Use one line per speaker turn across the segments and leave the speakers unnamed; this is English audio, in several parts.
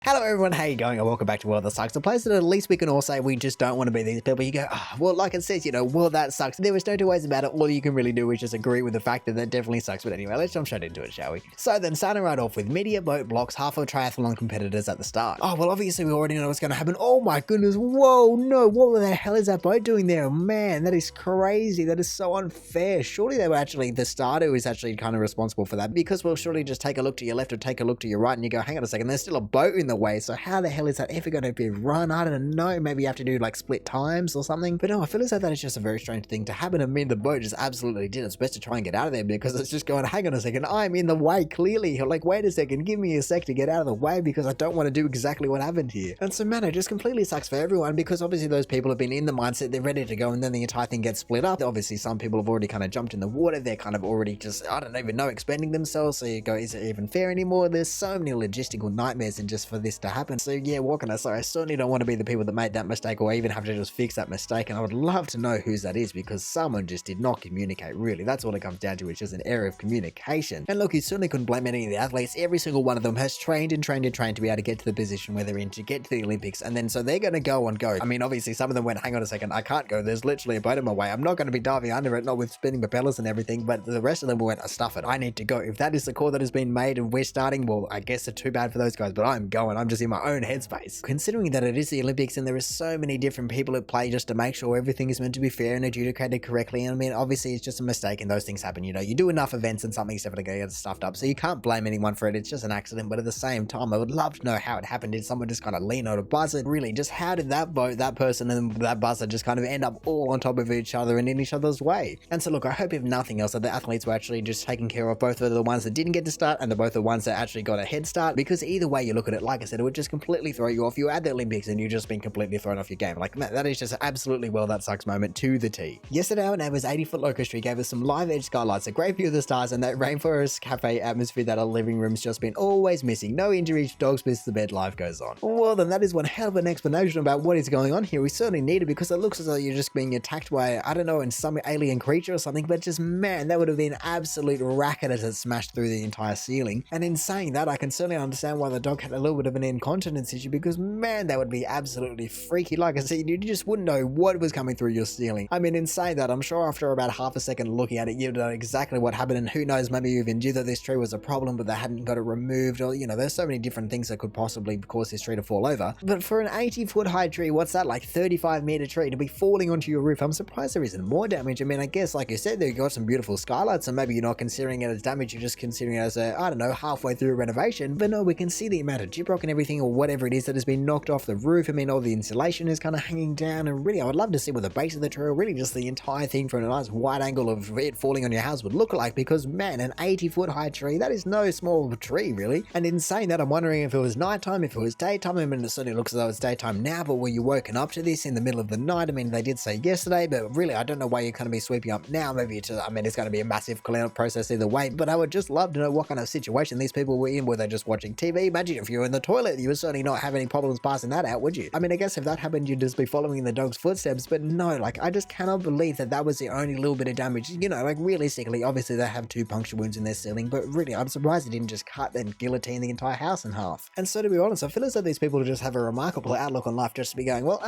Hello everyone, how you going? And welcome back to World That Sucks, a place that at least we can all say we just don't want to be these people. You go, well, like it says, World That Sucks. There was no two ways about it. All you can really do is just agree with the fact that that definitely sucks. But anyway, let's jump straight into it, shall we? So then, starting right off with media boat blocks half of triathlon competitors at the start. Oh, well, obviously we already know what's going to happen. Oh my goodness, whoa, no, what the hell is that boat doing there? Man, that is crazy. That is so unfair. Surely they were actually, the starter who is actually kind of responsible for that, because we'll surely just take a look to your left or take a look to your right and you go, hang on a second, there's still a boat in the way, so how the hell is that ever going to be run? I don't know, maybe you have to do like split times or something, but no, I feel as though that is just a very strange thing to happen. I mean, the boat just absolutely did its best to try and get out of there, because it's just going, hang on a second, I'm in the way clearly, like wait a second, give me a sec to get out of the way because I don't want to do exactly what happened here. And so man, it just completely sucks for everyone, because obviously those people have been in the mindset, they're ready to go, and then the entire thing gets split up. Obviously some people have already kind of jumped in the water, they're kind of already just, I don't even know, expending themselves, so you go, is it even fair anymore? There's so many logistical nightmares and just for this to happen. So yeah, what can I say? I certainly don't want to be the people that made that mistake or even have to just fix that mistake, and I would love to know whose that is, because someone just did not communicate, really. That's all it comes down to. It's just an error of communication. And look, you certainly couldn't blame any of the athletes. Every single one of them has trained and trained and trained to be able to get to the position where they're in, to get to the Olympics, and then so they're going to go and go. I mean, obviously some of them went, hang on a second, I can't go, there's literally a boat in my way, I'm not going to be diving under it, not with spinning propellers and everything, but the rest of them went, stuff it, I need to go. If that is the call that has been made and we're starting, well, I guess it's too bad for those guys, but I'm going, I'm just in my own headspace. Considering that it is the Olympics and there are so many different people at play just to make sure everything is meant to be fair and adjudicated correctly, and I mean, obviously it's just a mistake and those things happen, you do enough events and something's definitely going to get stuffed up, so you can't blame anyone for it, it's just an accident. But at the same time, I would love to know how it happened. Did someone just kind of lean on a buzzer? Really, just how did that boat, that person and that buzzer just kind of end up all on top of each other and in each other's way? And so look, I hope if nothing else that the athletes were actually just taking care of both of the ones that didn't get to start and both the ones that actually got a head start, because either way you look at it, like I said, it would just completely throw you off. You're at the Olympics and you've just been completely thrown off your game. Like, man, that is just absolutely well that sucks moment to the T. Yesterday our neighbour's 80-foot Locust tree gave us some live edge skylights, a great view of the stars, and that rainforest cafe atmosphere that our living room's just been always missing. No injuries, dogs miss the bed, life goes on. Well then, that is one hell of an explanation about what is going on here. We certainly need it, because it looks as though you're just being attacked by, I don't know, in some alien creature or something, but just man, that would have been absolute racket as it smashed through the entire ceiling. And in saying that, I can certainly understand why the dog had a little bit of an incontinence issue, because man, that would be absolutely freaky. Like I said, you just wouldn't know what was coming through your ceiling. I mean, in saying that, I'm sure after about half a second looking at it, you'd know exactly what happened, and who knows, maybe you even knew that this tree was a problem, but they hadn't got it removed, or there's so many different things that could possibly cause this tree to fall over. But for an 80-foot high tree, what's that, like 35-meter tree to be falling onto your roof, I'm surprised there isn't more damage. I mean, I guess like you said, they got some beautiful skylights, and maybe you're not considering it as damage, you're just considering it as a, I don't know, halfway through a renovation. But no, we can see the amount of gyprock and everything, or whatever it is that has been knocked off the roof. I mean, all the insulation is kind of hanging down, and really I would love to see what the base of the tree, or really just the entire thing from a nice wide angle of it falling on your house would look like, because man, an 80-foot high tree, that is no small tree really. And in saying that, I'm wondering if it was nighttime, if it was daytime. I mean, it certainly looks as though it's daytime now, but were you woken up to this in the middle of the night? I mean, they did say yesterday, but really I don't know why you're going to be sweeping up now. Maybe it's just, I mean, it's going to be a massive cleanup process either way, but I would just love to know what kind of situation these people were in. Were they just watching TV? Imagine if you were in the toilet, you would certainly not have any problems passing that out, would you? I mean, I guess if that happened, you'd just be following in the dog's footsteps, but no, like I just cannot believe that that was the only little bit of damage. Like realistically, obviously they have 2 puncture wounds in their ceiling, but really I'm surprised they didn't just cut and guillotine the entire house in half. And so to be honest, I feel as though these people just have a remarkable outlook on life, just to be going, well,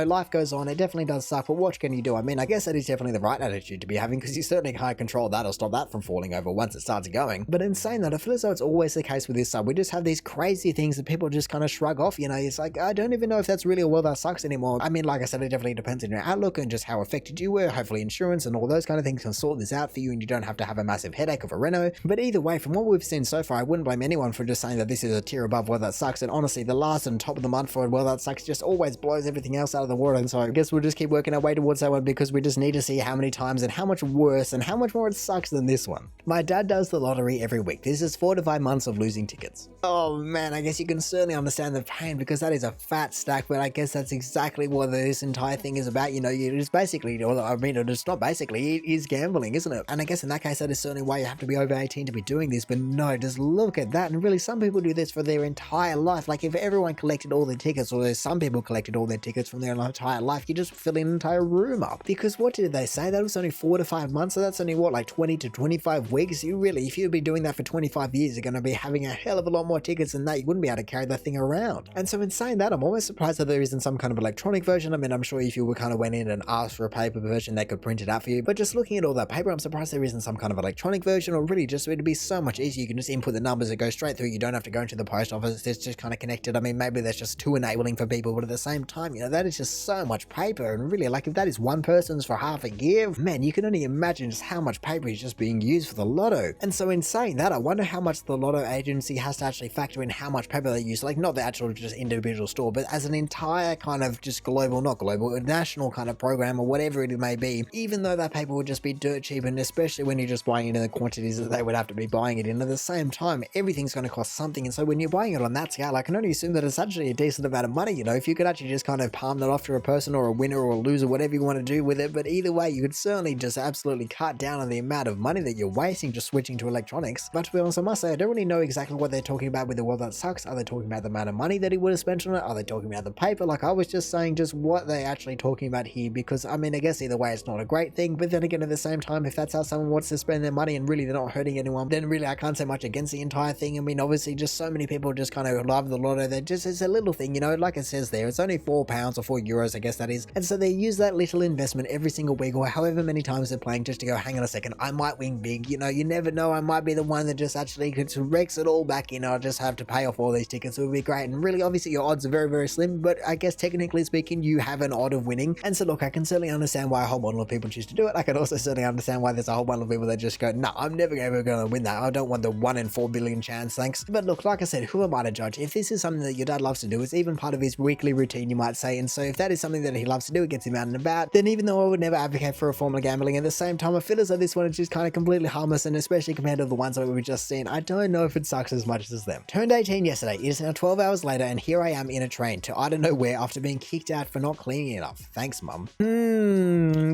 life goes on, it definitely does suck, but what can you do? I mean, I guess that is definitely the right attitude to be having, because you certainly can't control that or stop that from falling over once it starts going. But in saying that, I feel as though it's always the case with this side. We just have these crazy things that people just kind of shrug off, it's like, I don't even know if that's really a well that sucks anymore. I mean, like I said, it definitely depends on your outlook and just how affected you were. Hopefully insurance and all those kind of things can sort this out for you and you don't have to have a massive headache of a reno. But either way, from what we've seen so far, I wouldn't blame anyone for just saying that this is a tier above well that sucks, and honestly the last and top of the month for well that sucks just always blows everything else out of the water. And so I guess we'll just keep working our way towards that one, because we just need to see how many times and how much worse and how much more it sucks than this one. My dad does the lottery every week. This is 4 to 5 months of losing tickets. Oh man, I guess you can certainly understand the pain, because that is a fat stack, but I guess that's exactly what this entire thing is about. You just basically, I mean, it's not basically, it is gambling, isn't it? And I guess in that case, that is certainly why you have to be over 18 to be doing this, but no, just look at that. And really, some people do this for their entire life. Like if everyone collected all their tickets, or there's some people collected all their tickets from their entire life, you just fill an entire room up. Because what did they say? That was only 4 to 5 months, so that's only what, like 20 to 25 weeks? You really, if you'd be doing that for 25 years, you're going to be having a hell of a lot more tickets than that. You wouldn't be able able to carry that thing around. And so in saying that, I'm almost surprised that there isn't some kind of electronic version. I mean, I'm sure if you kind of went in and asked for a paper version, they could print it out for you. But just looking at all that paper, I'm surprised there isn't some kind of electronic version, or really just it'd be so much easier. You can just input the numbers that go straight through. You don't have to go into the post office. It's just kind of connected. I mean, maybe that's just too enabling for people, but at the same time, that is just so much paper. And really, like, if that is one person's for half a year, man, you can only imagine just how much paper is just being used for the lotto. And so in saying that, I wonder how much the lotto agency has to actually factor in how much paper they use, like not the actual just individual store, but as an entire kind of just global, not global, national kind of program or whatever it may be, even though that paper would just be dirt cheap, and especially when you're just buying it in the quantities that they would have to be buying it in. At the same time, everything's going to cost something, and so when you're buying it on that scale, I can only assume that it's actually a decent amount of money. If you could actually just kind of palm that off to a person or a winner or a loser, whatever you want to do with it, but either way, you could certainly just absolutely cut down on the amount of money that you're wasting just switching to electronics. But to be honest, I must say, I don't really know exactly what they're talking about with the Well That Sucks. Are they talking about the amount of money that he would have spent on it? Are they talking about the paper? Like, I was just saying just what they're actually talking about here, because I mean, I guess either way it's not a great thing, but then again, at the same time, if that's how someone wants to spend their money and really they're not hurting anyone, then really I can't say much against the entire thing. I mean, obviously just so many people just kind of love the lotto. They're just, it's a little thing, like it says there, it's only £4 or €4, I guess that is. And so they use that little investment every single week or however many times they're playing just to go, hang on a second, I might win big, you never know, I might be the one that just actually wrecks it all back in. I'll just have to pay off all these tickets. It would be great. And really, obviously your odds are very, very slim, but I guess technically speaking, you have an odd of winning. And so look, I can certainly understand why a whole bundle of people choose to do it. I can also certainly understand why there's a whole bundle of people that just go, no, I'm never ever going to win that. I don't want the 1 in 4 billion chance, thanks. But look, like I said, who am I to judge? If this is something that your dad loves to do, it's even part of his weekly routine, you might say. And so if that is something that he loves to do, it gets him out and about, then even though I would never advocate for a form of gambling, at the same time, I feel as though this one is just kind of completely harmless, and especially compared to the ones that we've just seen, I don't know if it sucks as much as them. Turned 18 yesterday. It is now 12 hours later, and here I am in a train to I don't know where after being kicked out for not cleaning enough. Thanks, mum.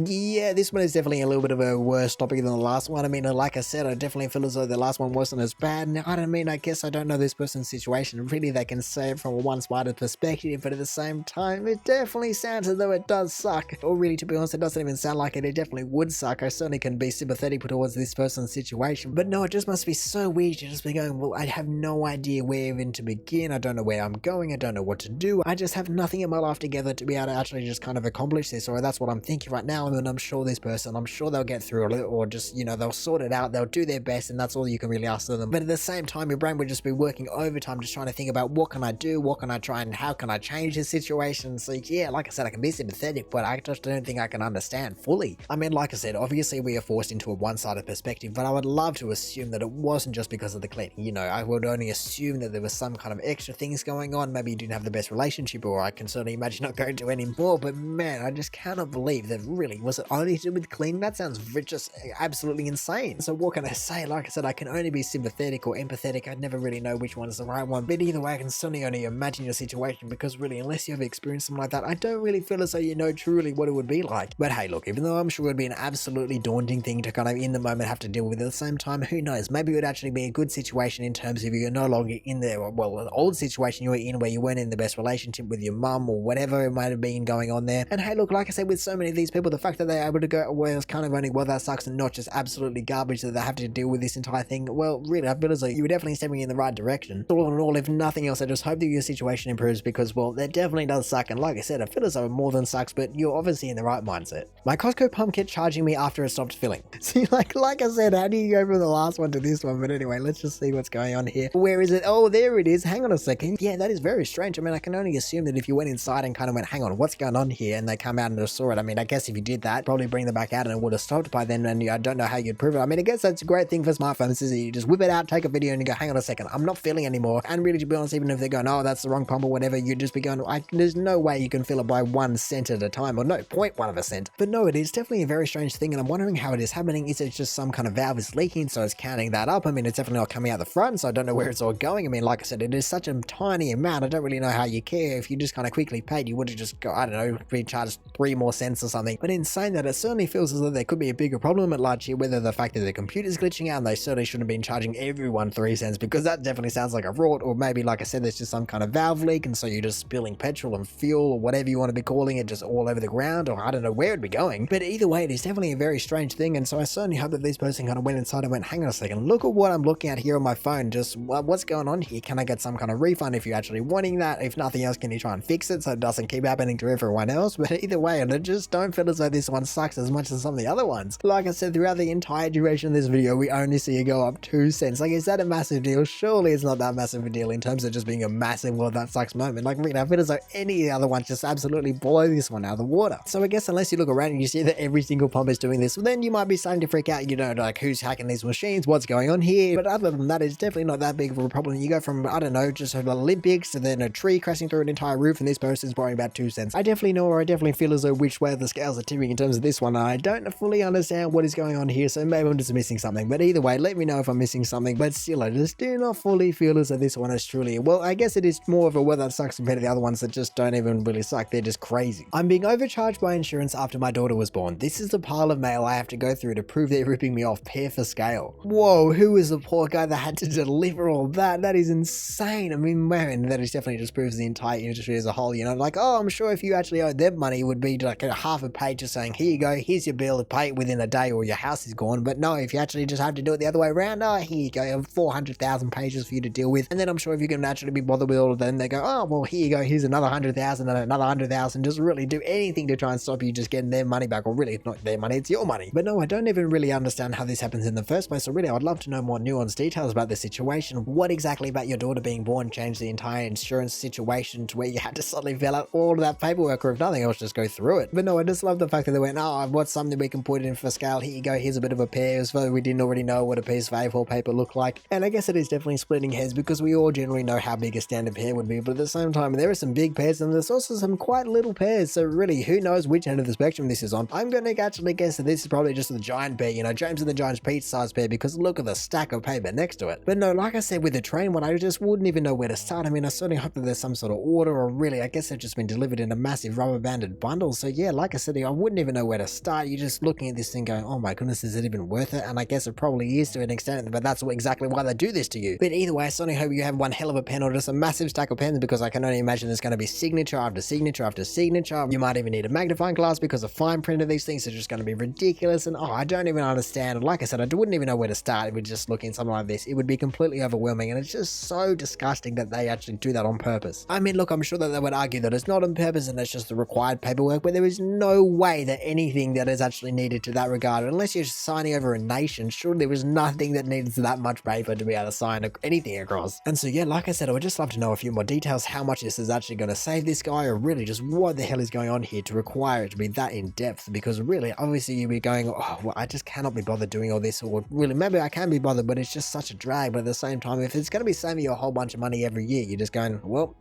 Yeah, this one is definitely a little bit of a worse topic than the last one. I mean, like I said, I definitely feel as though the last one wasn't as bad. Now, I guess I don't know this person's situation. Really, they can say it from a one-sided perspective, but at the same time, it definitely sounds as though it does suck. Or really, to be honest, it doesn't even sound like it. It definitely would suck. I certainly can be sympathetic towards this person's situation, but no, it just must be so weird to just be going, well, I have no idea where even to begin. I don't know where I'm going. I don't know what to do. I just have nothing in my life together to be able to actually just kind of accomplish this, or that's what I'm thinking right now. I mean, I'm sure this person, I'm sure they'll get through it, or just, they'll sort it out. They'll do their best, and that's all you can really ask of them. But at the same time, your brain would just be working overtime, just trying to think about what can I do, what can I try, and how can I change the situation. So yeah, like I said, I can be sympathetic, but I just don't think I can understand fully. I mean, like I said, obviously we are forced into a one-sided perspective, but I would love to assume that it wasn't just because of the cleaning. I would only assume that there was some kind of extra things going on. Maybe you didn't have the best relationship, or I can certainly imagine not going to anymore. But man, I just cannot believe that really, was it only to do with cleaning? That sounds just absolutely insane. So what can I say? Like I said, I can only be sympathetic or empathetic. I'd never really know which one is the right one. But either way, I can certainly only imagine your situation, because really, unless you have experienced something like that, I don't really feel as though you know truly what it would be like. But hey, look, even though I'm sure it would be an absolutely daunting thing to kind of in the moment have to deal with, at the same time, who knows? Maybe it would actually be a good situation in terms of you're no longer in there, well, an old situation you were in where you weren't in the best relationship with your mum or whatever it might have been going on there. And hey, look, like I said, with so many of these people, the fact that they're able to go, well, it's kind of only Well That Sucks and not just absolutely garbage that they have to deal with this entire thing. Well, really, I feel as though you were definitely stepping in the right direction. All in all, if nothing else, I just hope that your situation improves, because, well, that definitely does suck. And like I said, I feel as though it more than sucks, but you're obviously in the right mindset. My Costco pump kept charging me after it stopped filling. See, like I said, how do you go from the last one to this one? But anyway, let's just see what's going on here. Where is it? Oh, there it is. Hang on a second. Yeah, that is very strange. I mean, I can only assume that if you went inside and kind of went, hang on, what's going on here? And they come out and just saw it. I mean, I guess if you did that, probably bring them back out and it would have stopped by then. And I don't know how you'd prove it. I mean, I guess that's a great thing for smartphones, is that you just whip it out, take a video, and you go, hang on a second, I'm not feeling anymore. And really, to be honest, even if they're going, oh, that's the wrong pump or whatever, you'd just be going, there's no way you can fill it by 1 cent at a time, or no, 0.1 of a cent. But no, it is definitely a very strange thing, and I'm wondering how it is happening. Is it just some kind of valve is leaking, so it's counting that up? I mean, it's definitely not coming out the front, so I don't know where it's all going. I mean, like I said, it is such a tiny amount. I don't really know how you care. If you just kind of quickly paid, you would have just go, I don't know, be charged 3 more cents or something. But in saying that, it certainly feels as though there could be a bigger problem at large here, whether the fact that the computer's glitching out and they certainly shouldn't have been charging everyone 3 cents, because that definitely sounds like a fraud, or maybe, like I said, there's just some kind of valve leak, and so you're just spilling petrol and fuel or whatever you want to be calling it just all over the ground, or I don't know where it'd be going. But either way, it is definitely a very strange thing, and so I certainly hope that this person kind of went inside and went, hang on a second, look at what I'm looking at here on my phone, just what's going on here? Can to get some kind of refund if you're actually wanting that. If nothing else, can you try and fix it so it doesn't keep happening to everyone else? But either way, and I just don't feel as though this one sucks as much as some of the other ones. Like I said, throughout the entire duration of this video, we only see it go up 2 cents. Like, is that a massive deal? Surely it's not that massive a deal in terms of just being a massive well that sucks moment. Like, really, I feel as though any other ones just absolutely blow this one out of the water. So I guess unless you look around and you see that every single pump is doing this, well, then you might be starting to freak out, you know, like who's hacking these machines, what's going on here. But other than that, it's definitely not that big of a problem. You go from, I don't know, just an Olympics to then a tree crashing through an entire roof and this person's borrowing about 2 cents. I definitely know, or I definitely feel as though which way the scales are tipping in terms of this one. I don't fully understand what is going on here, so maybe I'm just missing something. But either way, let me know if I'm missing something. But still, I just do not fully feel as though this one is truly, well, I guess it is more of a well that sucks compared to the other ones that just don't even really suck. They're just crazy. I'm being overcharged by insurance after my daughter was born. This is the pile of mail I have to go through to prove they're ripping me off pair for scale. Whoa, who is the poor guy that had to deliver all that? That is insane. I mean, man, that is definitely just proves the entire industry as a whole, you know, like, oh, I'm sure if you actually owed them money, it would be like a half a page just saying, here you go, here's your bill, pay it within a day or your house is gone. But no, if you actually just have to do it the other way around, oh, here you go, you have 400,000 pages for you to deal with. And then I'm sure if you can naturally be bothered with all of them, they go, oh, well, here you go, here's another 100,000 and another 100,000. Just really do anything to try and stop you just getting their money back. Or really, it's not their money, it's your money. But no, I don't even really understand how this happens in the first place. So really, I would love to know more nuanced details about the situation. What exactly about your daughter being born changed the entire insurance situation to where you had to suddenly fill out all of that paperwork, or if nothing else, just go through it. But no, I just love the fact that they went, oh, what's something we can put in for scale? Here you go, here's a bit of a pair, as though we didn't already know what a piece of A4 paper looked like. And I guess it is definitely splitting hairs because we all generally know how big a standard pair would be, but at the same time, there are some big pairs and there's also some quite little pairs. So really, who knows which end of the spectrum this is on? I'm going to actually guess that this is probably just the giant pair, you know, James and the Giant's pizza size pair, because look at the stack of paper next to it. But no, like I said, with the train one, I just wouldn't even know where to start. I mean, I certainly hope that there's some sort of order, or really, I guess they've just been delivered in a massive rubber banded bundle. So yeah, like I said, I wouldn't even know where to start. You're just looking at this thing going, oh my goodness, is it even worth it? And I guess it probably is to an extent, but that's exactly why they do this to you. But either way, I certainly hope you have one hell of a pen or just a massive stack of pens, because I can only imagine there's going to be signature after signature after signature. You might even need a magnifying glass because the fine print of these things are just going to be ridiculous. And oh, I don't even understand. Like I said, I wouldn't even know where to start with just looking at something like this. It would be completely overwhelming, and it's just so disgusting that they actually do that on purpose. I mean, look, I'm sure that they would argue that it's not on purpose and it's just the required paperwork, but there is no way that anything that is actually needed to that regard, unless you're signing over a nation, surely there was nothing that needs that much paper to be able to sign anything across. And so yeah, like I said, I would just love to know a few more details, how much this is actually going to save this guy, or really just what the hell is going on here to require it to be that in depth. Because really, obviously you'd be going, oh, well, I just cannot be bothered doing all this, or really, maybe I can be bothered, but it's just such a drag. But at the same time, if it's going to be saving you a whole bunch of money every year, you're just going, well,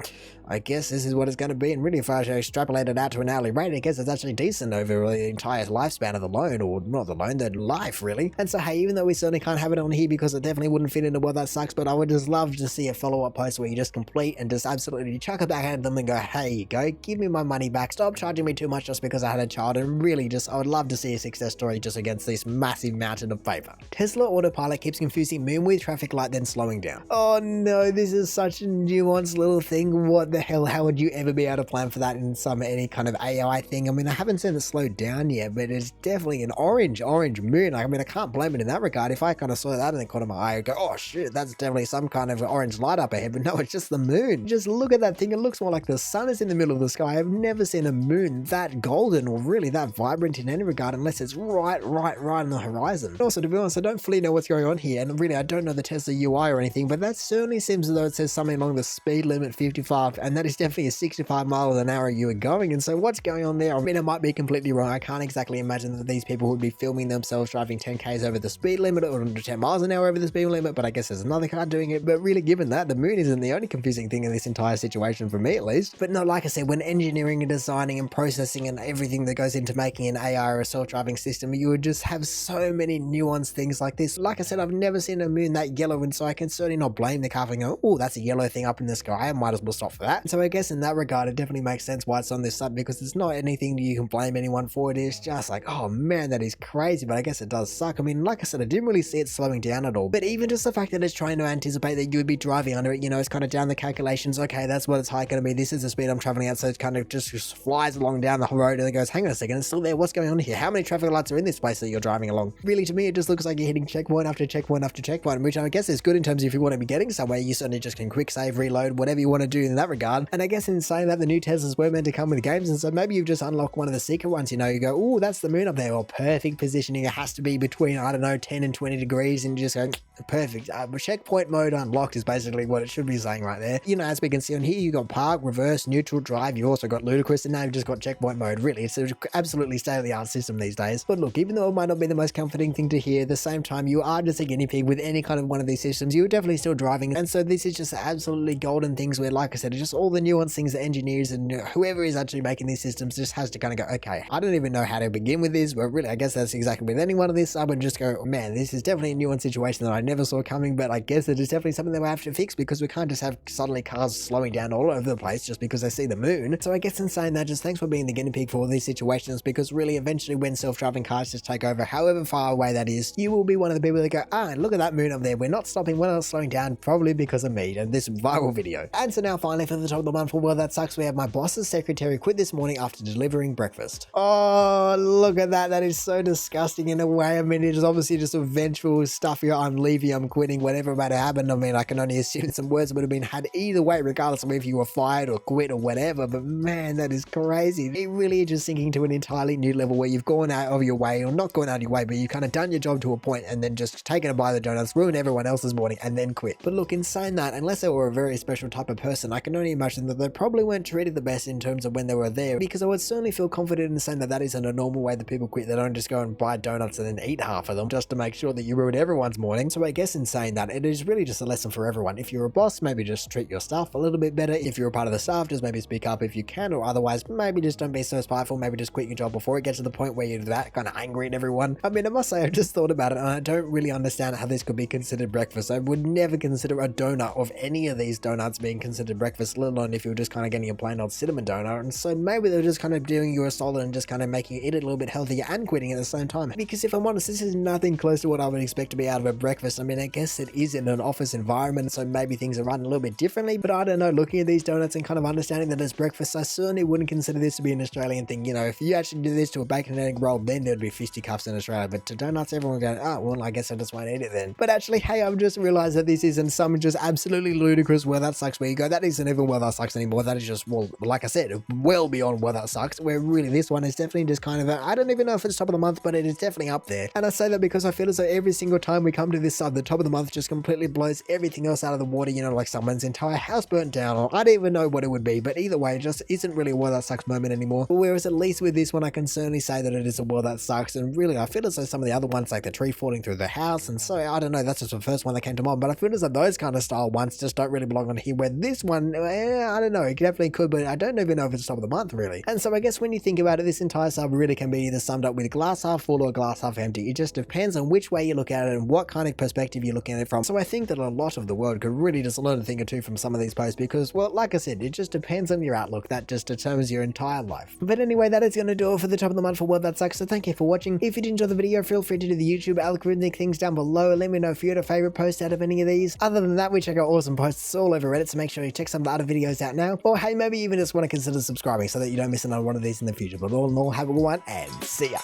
I guess this is what it's going to be. And really, if I extrapolate it out to an hourly rate, I guess it's actually decent over the entire lifespan of the loan, or not the loan, the life, really. And so, hey, even though we certainly can't have it on here because it definitely wouldn't fit into well that sucks, but I would just love to see a follow-up post where you just complete and just absolutely chuck it back at them and go, hey, you go, give me my money back, stop charging me too much just because I had a child. And really just, I would love to see a success story just against this massive mountain of paper. Tesla Autopilot keeps confusing moon with traffic light then slowing down. Oh no, this is such a nuanced little thing. What the hell, how would you ever be able to plan for that in any kind of AI thing? I mean, I haven't seen it slow down yet, but it's definitely an orange moon. I mean, I can't blame it in that regard. If I kind of saw that in the corner of my eye, I'd go, oh shit, that's definitely some kind of orange light up ahead. But no, it's just the moon. Just look at that thing. It looks more like the sun is in the middle of the sky. I've never seen a moon that golden or really that vibrant in any regard, unless it's right on the horizon. Also, to be honest, I don't fully know what's going on here, and really I don't know the Tesla UI or anything, but that certainly seems as though it says something along the speed limit 55, and that is definitely a 65 miles an hour you were going. And so what's going on there? I mean, I might be completely wrong. I can't exactly imagine that these people would be filming themselves driving 10k's over the speed limit or 10 miles an hour over the speed limit, but I guess there's another car doing it. But really, given that, the moon isn't the only confusing thing in this entire situation for me, at least. But no, like I said, when engineering and designing and processing and everything that goes into making an AI or a self-driving system, you would just have so many nuanced things like this. Like I said, I've never seen a moon that yellow, and so I can certainly not blame the car for going, oh, that's a yellow thing up in the sky, I might as well stop for that. So I guess in that regard, it definitely makes sense why it's on this sub, because it's not anything you can blame anyone for. It is just like, oh man, that is crazy, but I guess it does suck. I mean, like I said, I didn't really see it slowing down at all, but even just the fact that it's trying to anticipate that you would be driving under it, you know, it's kind of down the calculations, okay, that's what its height going to be, this is the speed I'm traveling at, so it kind of just flies along down the road and it goes, hang on a second, it's still there, what's going on here? How many traffic lights are in this place that you're driving along? Really, to me, it just looks like you're hitting checkpoint after checkpoint after checkpoint, which I guess is good in terms of if you want to be getting somewhere, you certainly just can quick save, reload, whatever you want to do in that regard. And I guess in saying that, the new Teslas were meant to come with games, and so maybe you've just unlocked one of the secret ones, you know, you go, oh, that's the moon up there, or perfect positioning, it has to be between, I don't know, 10 and 20 degrees, and you just go, perfect. Checkpoint mode unlocked is basically what it should be saying right there. You know, as we can see on here, you got park, reverse, neutral, drive, you also got ludicrous, and now you've just got checkpoint mode. Really, it's an absolutely state-of-the-art system these days. But look, even though it might not be the most comforting thing to hear, at the same time, you are just a guinea pig with any kind of one of these systems. You're definitely still driving, and so this is just absolutely golden things where, like I said, it's just all the nuanced things that engineers and whoever is actually making these systems just has to kind of go, okay, I don't even know how to begin with this, but really, I guess that's exactly with any one of this sub, and just go, man, this is definitely a nuanced situation that I never saw coming, but I guess it is definitely something that we have to fix, because we can't just have suddenly cars slowing down all over the place just because they see the moon. So I guess in saying that, just thanks for being the guinea pig for all these situations, because really eventually when self-driving cars just take over, however far away that is, you will be one of the people that go, ah, look at that moon up there, we're not stopping, we're not slowing down, probably because of me and this viral video. And so now finally for the top of the month for Well That Sucks, we have my boss's secretary quit this morning after delivering breakfast. Oh, look at that, that is so disgusting in a way. I mean, it is obviously just a vengeful stuff, I'm leaving, I'm quitting, whatever might have happened. I mean, I can only assume some words would have been had either way, regardless of if you were fired or quit or whatever, but man, that is crazy. It really is just sinking to an entirely new level where you've gone out of your way, or not gone out of your way, but you've kind of done your job to a point and then just taken a bite of the donuts, ruined everyone else's morning, and then quit. But look, in saying that, unless they were a very special type of person, I can only imagine that they probably weren't treated the best in terms of when they were there, because I would certainly feel confident in saying that that isn't a normal way that people quit. They don't just go and buy donuts and then eat half of them just to make sure that you ruin everyone's morning. So I guess in saying that, it is really just a lesson for everyone. If you're a boss, maybe just treat your staff a little bit better. If you're a part of the staff, just maybe speak up if you can, or otherwise maybe just don't be so spiteful, maybe just quit your job before it gets to the point where you're that kind of angry at everyone. I mean, I must say, I've just thought about it and I don't really understand how this could be considered breakfast. I would never consider a donut of any of these donuts being considered breakfast, let alone if you're just kind of getting a plain old cinnamon donut. And so maybe they're just kind of doing you a solid and just kind of making you eat it a little bit healthier and quitting at the same time. Because if I'm honest, this is nothing close to what I would expect to be out of a breakfast. I mean, I guess it is in an office environment, so maybe things are run a little bit differently, but I don't know, looking at these donuts and kind of understanding that as breakfast, I certainly wouldn't consider this to be an Australian thing. You know, if you actually do this to a bacon and egg roll, then there'd be fisticuffs in Australia, but to donuts, everyone going, oh, well, I guess I just won't eat it then. But actually, hey, I've just realized that this isn't some just absolutely ludicrous Well That Sucks where you go, that isn't even Well That Sucks anymore, that is just, well, like I said, well beyond Well That Sucks, where really this one is definitely just kind of a, I don't even know if it's top of the month, but it is definitely up there. And I say that because I feel as though every single time we come to this side, the top of the month just completely blows everything else out of the water, you know, like someone's entire house burnt down, or I don't even know what it would be, but either way, it just isn't really a Well That Sucks moment anymore. Whereas at least with this one, I can certainly say that it is a Well That Sucks, and really I feel as though some of the other ones, like the tree falling through the house, and so I don't know, that's just the first one that came to mind, but I feel as though those kind of style ones just don't really belong on here, where this one, I don't know, it definitely could, but I don't even know if it's top of the month really. And so I guess when you think about it, this entire sub really can be either summed up with glass half full or glass half empty. It just depends on which way you look at it and what kind of perspective you're looking at it from. So I think that a lot of the world could really just learn a thing or two from some of these posts, because, well, like I said, it just depends on your outlook. That just determines your entire life. But anyway, that is going to do it for the top of the month for Well That Sucks. So thank you for watching. If you did enjoy the video, feel free to do the YouTube algorithmic things down below. Let me know if you had a favorite post out of any of these. Other than that, we check out awesome posts all over Reddit, so make sure you check some of the other videos out now. Or hey, maybe even just want to consider subscribing so that you don't miss another one of these in the future. But all in all, have a good one and see ya.